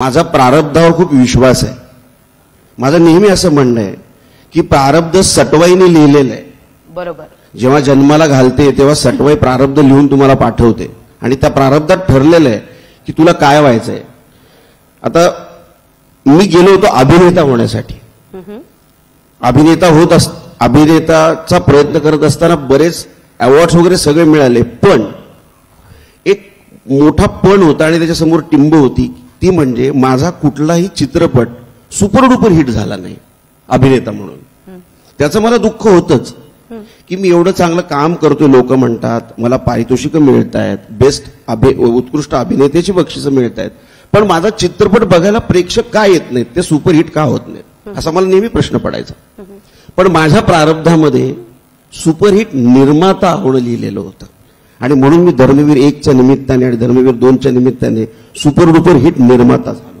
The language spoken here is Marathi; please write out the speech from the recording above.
माझा प्रारब्धावर खूप विश्वास आहे। माझं नेहमी असं म्हणणं आहे की प्रारब्ध सटवाईने लिहिलेलं आहे। बरोबर। जेव्हा जन्माला घालते तेव्हा सटवाई प्रारब्ध लिहून तुम्हाला पाठवते आणि त्या प्रारब्धात ठरलेलं आहे की तुला काय व्हायचंय। आता मी गेलो होतो अभिनेता होण्यासाठी। अभिनेताचा प्रयत्न करत असताना बरेच अवॉर्ड्स वगैरे सगळे मिळाले, पण एक मोठा पण होता आणि त्याच्यासमोर टिंब होती, ती म्हणजे माझा कुठलाही चित्रपट सुपरडुपर हिट झाला नाही अभिनेता म्हणून। त्याचं मला दुःख होतच की मी एवढं चांगलं काम करतोय, लोक म्हणतात मला पारितोषिकं मिळतायत, उत्कृष्ट अभिनेत्याची बक्षिसं मिळतायत, पण माझा चित्रपट बघायला प्रेक्षक का येत नाहीत, ते सुपरहिट का होत नाहीत, असा मला नेहमी प्रश्न पडायचा। पण माझ्या प्रारब्धामध्ये सुपरहिट निर्माता होणं लिहिलेलं होतं आणि म्हणून मी धर्मवीर 1च्या निमित्ताने आणि धर्मवीर 2च्या निमित्ताने सुपरडुपर हिट निर्माता झालो।